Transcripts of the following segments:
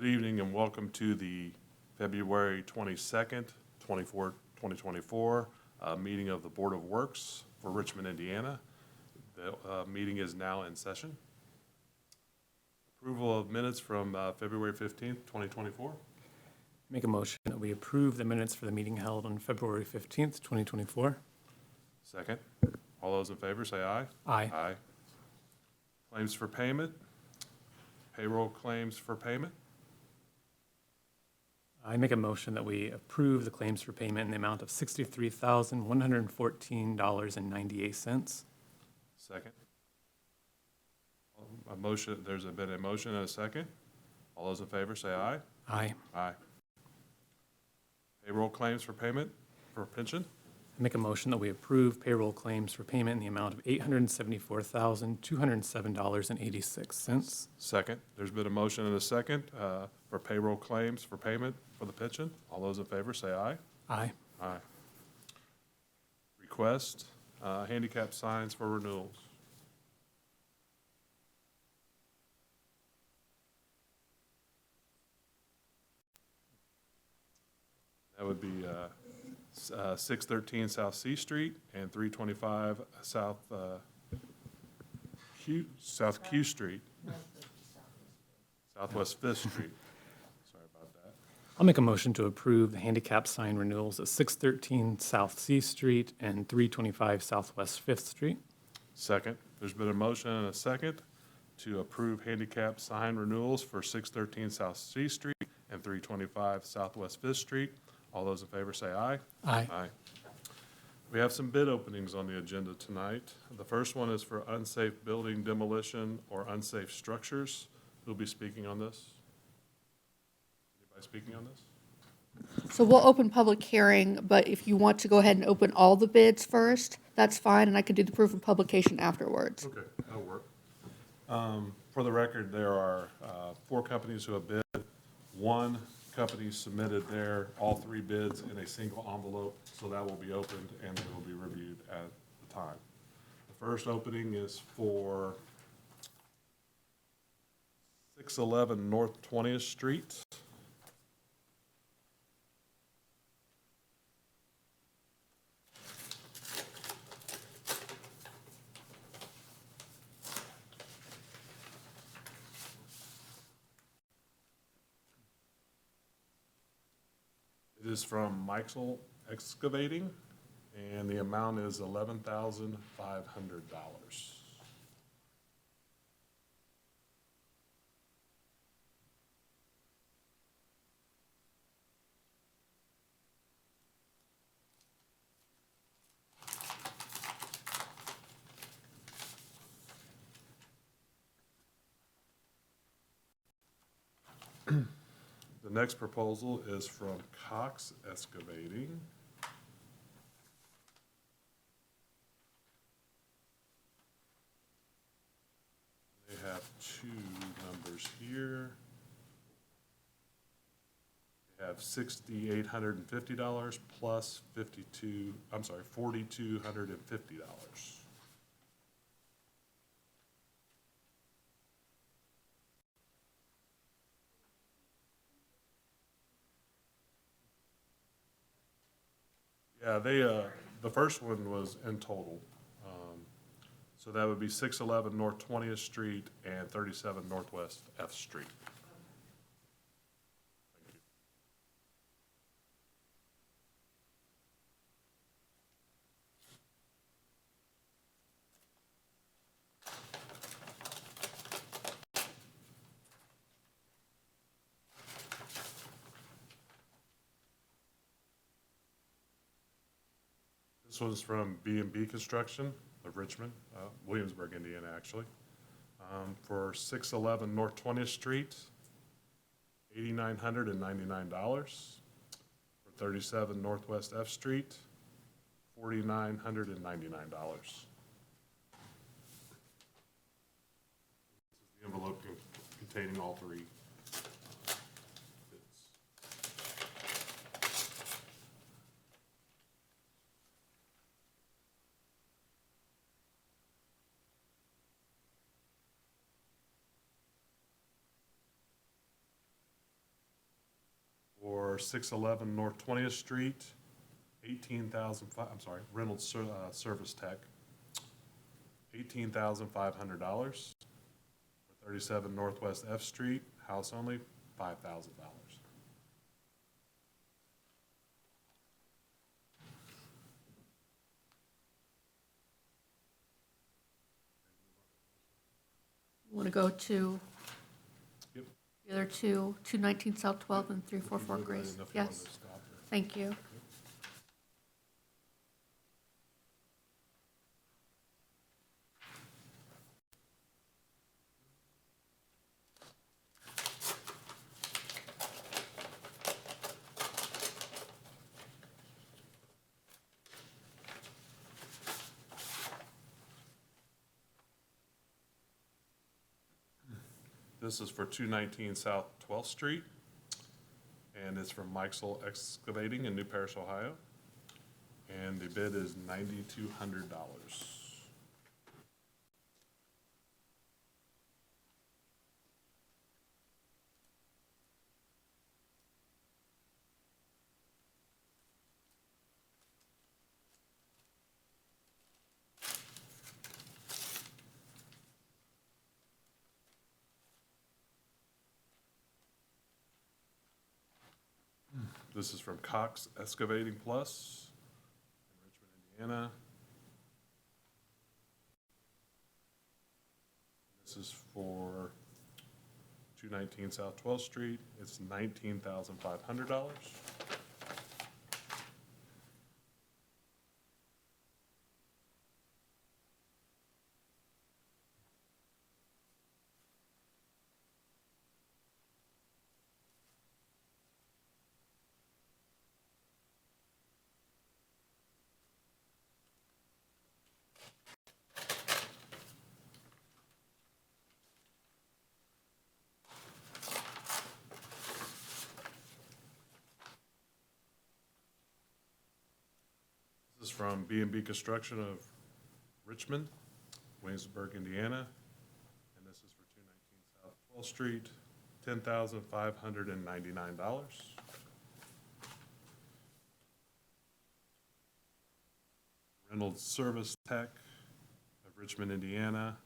evening and welcome to the February 22nd, 2024 meeting of the Board of Works for Richmond, Indiana. The meeting is now in session. Approval of minutes from February 15th, 2024. Make a motion that we approve the minutes for the meeting held on February 15th, 2024. Second. All those in favor say aye. Aye. Aye. Claims for payment. Payroll claims for payment. I make a motion that we approve the claims for payment in the amount of $63,114.98. Second. There's been a motion and a second. All those in favor say aye. Aye. Aye. Payroll claims for payment for pension. I make a motion that we approve payroll claims for payment in the amount of $874,207.86. Second. There's been a motion and a second for payroll claims for payment for the pension. All those in favor say aye. Aye. Aye. Request handicap signs for renewals. That would be 613 South C Street and 325 South Q Street. Southwest 5th Street. Sorry about that. I'll make a motion to approve the handicap sign renewals at 613 South C Street and 325 Southwest 5th Street. Second. There's been a motion and a second to approve handicap sign renewals for 613 South C Street and 325 Southwest 5th Street. All those in favor say aye. Aye. Aye. We have some bid openings on the agenda tonight. The first one is for unsafe building demolition or unsafe structures. Who'll be speaking on this? Anybody speaking on this? So we'll open public hearing, but if you want to go ahead and open all the bids first, that's fine, and I can do the proof of publication afterwards. Okay, that'll work. For the record, there are 4 companies who have bid. 1 company submitted all 3 bids in a single envelope, so that will be opened and they will be reviewed at the time. The first opening is for 611 North 20th Street. It is from Michael Excavating, and the amount is $11,500. The next proposal is from Cox Excavating. They have 2 numbers here. They have $6,850 plus $4,250. Yeah, the first one was in total. So that would be 611 North 20th Street and 37 Northwest F Street. Thank you. This was from B&B Construction of Richmond, Williamsburg, Indiana, actually, for 611 North 20th Street, $8,999. For 37 Northwest F Street, $4,999. This is the envelope containing all 3 bids. for 611 North 20th Street, Reynolds Service Tech, $18,500. For 37 Northwest F Street, house only, $5,000. Want to go to Yep. the other two, 219 South 12 and 344 I didn't Grace? know if you wanted Yes, to stop there. thank you. This is for 219 South 12th Street, and it's from Mikesell Excavating in New Paris, Ohio. And the bid is $9,200. This is from Cox Excavating Plus in Richmond, Indiana. This is for 219 South 12th Street. It's $19,500. This is from B&B Construction of Richmond, Williamsburg, Indiana. And this is for 219 South 12th Street, $10,599. Reynolds Service Tech of Richmond, Indiana.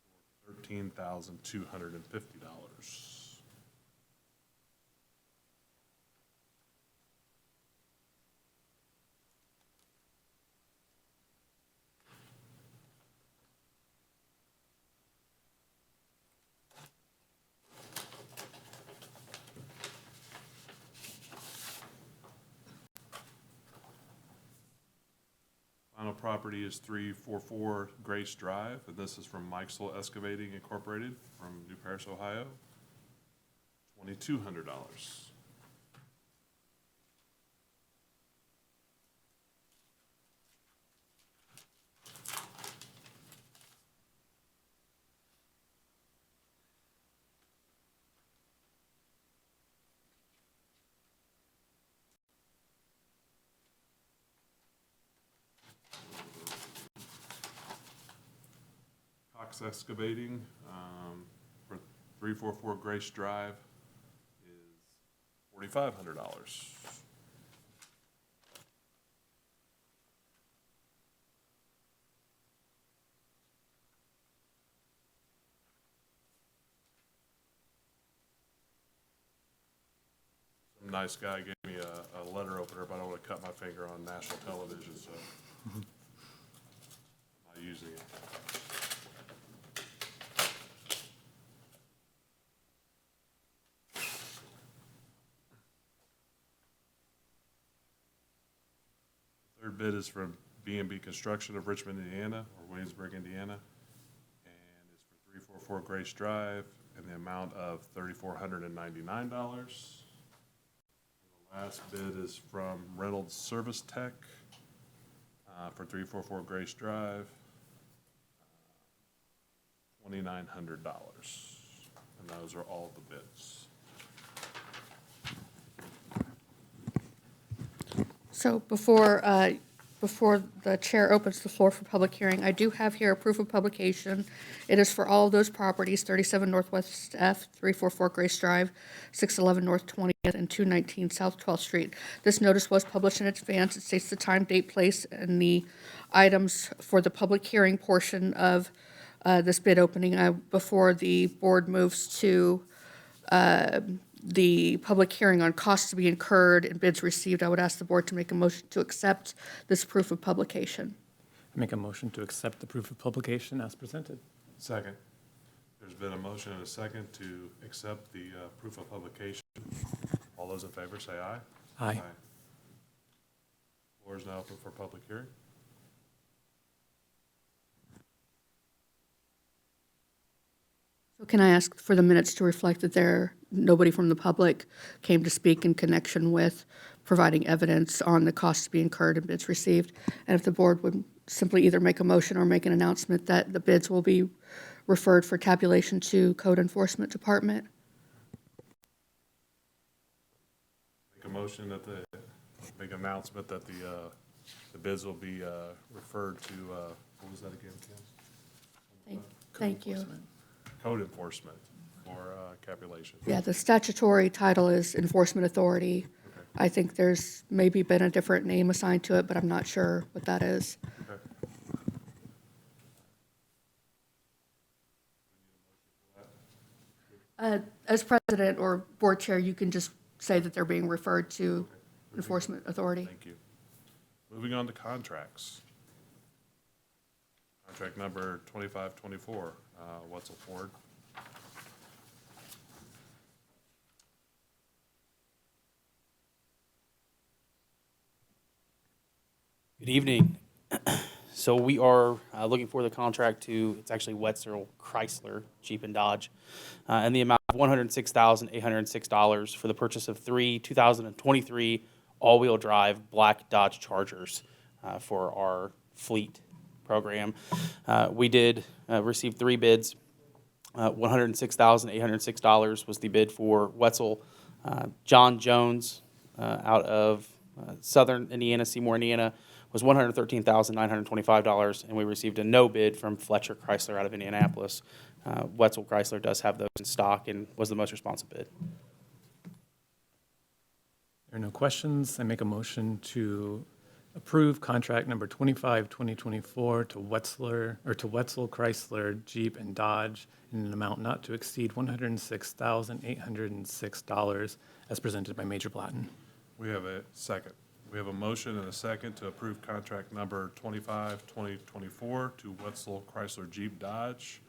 This is for $13,250. Final property is 344 Grace Drive, and this is from Mikesell Excavating Incorporated from New Paris, Ohio. $2,200. Cox Excavating, for 344 Grace Drive is $4,500. Some nice guy gave me a letter opener, but I don't want to cut my finger on national television, so I'm not using it. Third bid is from B&B Construction of Richmond, Indiana, or Williamsburg, Indiana, and it's for 344 Grace Drive, in the amount of $3,499. The last bid is from Reynolds Service Tech for 344 Grace Drive, $2,900. And those are all the bids. So before before the chair opens the floor for public hearing, I do have here a proof of publication. It is for all of those properties, 37 Northwest F, 344 Grace Drive, 611 North 20th, and 219 South 12th Street. This notice was published in advance. It states the time, date, place, and the items for the public hearing portion of this bid opening. Before the board moves to the public hearing on costs to be incurred and bids received, I would ask the board to make a motion to accept this proof of publication. I make a motion to accept the proof of publication as presented. Second. There's been a motion and a second to accept the proof of publication. All those in favor say aye. Aye. Floor is now open for public hearing. So can I ask for the minutes to reflect that nobody from the public came to speak in connection with providing evidence on the costs to be incurred and bids received? And if the board would simply either make a motion or make an announcement that the bids will be referred for tabulation to Code Enforcement Department? Make a motion that make an announcement that the bids will be referred to, what was that again, Kim? Thank you. Code Enforcement for capulation. Yeah, the statutory title is Enforcement Authority. Okay. I think there's maybe been a different name assigned to it, but I'm not sure what that is. Okay. As president or board chair, you can just say that they're being referred to Enforcement Authority. Thank you. Moving on to contracts. Contract number 2524, Wetzel Ford. Good evening. So we are looking for the contract it's actually Wetzel Chrysler, Jeep and Dodge, and the amount of $106,806 for the purchase of 3 2023 all-wheel drive black Dodge Chargers for our fleet program. We did receive 3 bids. $106,806 was the bid for Wetzel. John Jones out of Southern Indiana, Seymour, Indiana, was $113,925, and we received a no bid from Fletcher Chrysler out of Indianapolis. Wetzel Chrysler does have those in stock and was the most responsive bid. There are no questions. I make a motion to approve contract number 25-2024 to Wetzel Chrysler, Jeep, and Dodge in an amount not to exceed $106,806 as presented by Major Blatten. We have a second. We have a motion and a second to approve contract number 25-2024 to Wetzel Chrysler Jeep Dodge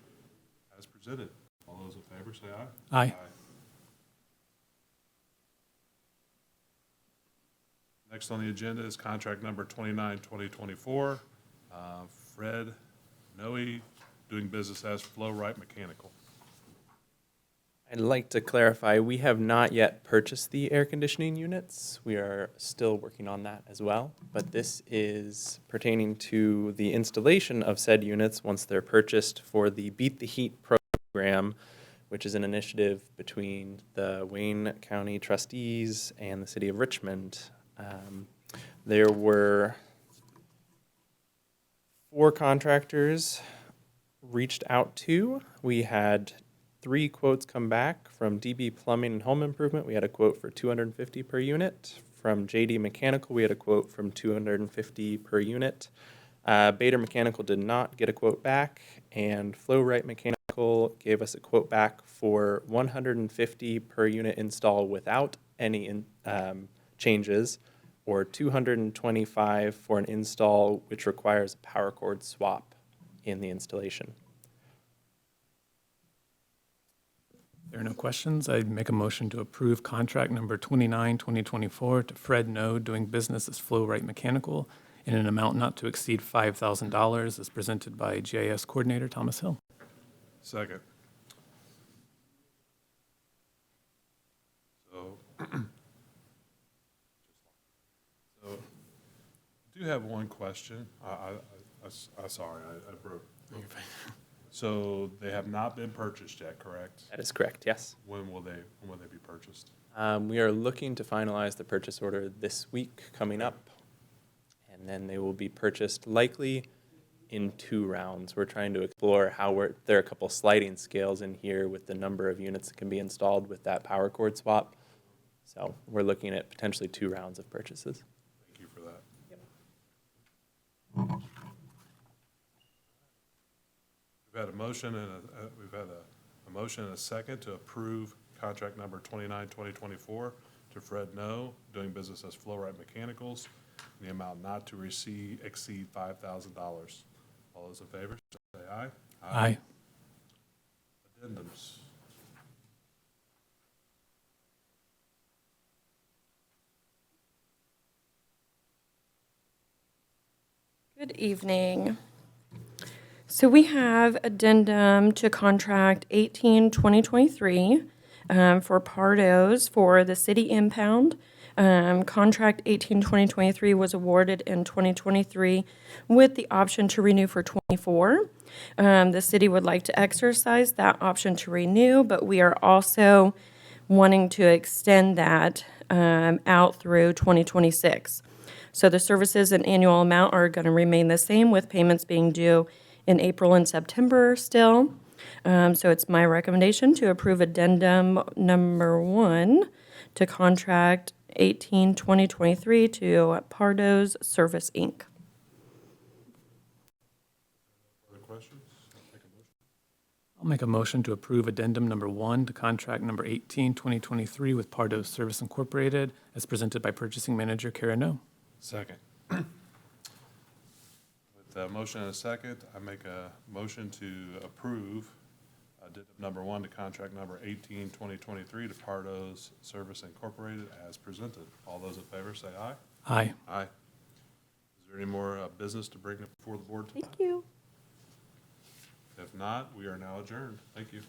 as presented. All those in favor say aye. Aye. Next on the agenda is contract number 29-2024, Fred Noe, doing business as Flow Right Mechanical. I'd like to clarify, we have not yet purchased the air conditioning units. We are still working on that as well, but this is pertaining to the installation of said units once they're purchased for the Beat the Heat program, which is an initiative between the Wayne County trustees and the city of Richmond. There were 4 contractors reached out to. We had 3 quotes come back. From DB Plumbing and Home Improvement, we had a quote for $250 per unit. From JD Mechanical, we had a quote from $250 per unit. Bader Mechanical did not get a quote back, and Flow Right Mechanical gave us a quote back for $150 per unit install without any changes, or $225 for an install which requires a power cord swap in the installation. There are no questions. I'd make a motion to approve contract number 29-2024 to Fred No, doing business as Flow Right Mechanical in an amount not to exceed $5,000 as presented by GIS Coordinator Thomas Hill. Second. So I do have one question. Sorry, I broke. So they have not been purchased yet, correct? That is correct, yes. When will they be purchased? We are looking to finalize the purchase order this week coming up, and and then they will be purchased likely in 2 rounds. We're trying to explore there are a couple sliding scales in here with the number of units that can be installed with that power cord swap. So we're looking at potentially 2 rounds of purchases. Thank you for that. We've had a motion and a motion and a second to approve contract number 29-2024 to Fred No, doing business as Flowright Mechanicals, in the amount not to exceed $5,000. All those in favor, say aye. Aye. Addendums. Good evening. So we have addendum to contract 18-2023 for Pardos for the city impound. Contract 18-2023 was awarded in 2023 with the option to renew for 24. The city would like to exercise that option to renew, but we are also wanting to extend that out through 2026. So the services and annual amount are going to remain the same, with payments being due in April and September still. So it's my recommendation to approve addendum number 1 to contract 18-2023 to Pardos Service, Inc. Further questions? Take a motion. I'll make a motion to approve addendum number 1 to contract number 18-2023 with Pardos Service Incorporated as presented by purchasing manager Kara No. Second. With a motion and a second, I make a motion to approve addendum number 1 to contract number 18-2023 to Pardos Service Incorporated as presented. All those in favor say aye. Aye. Aye. Is there any more business to bring before the board tonight? Thank you. If not, we are now adjourned. Thank you.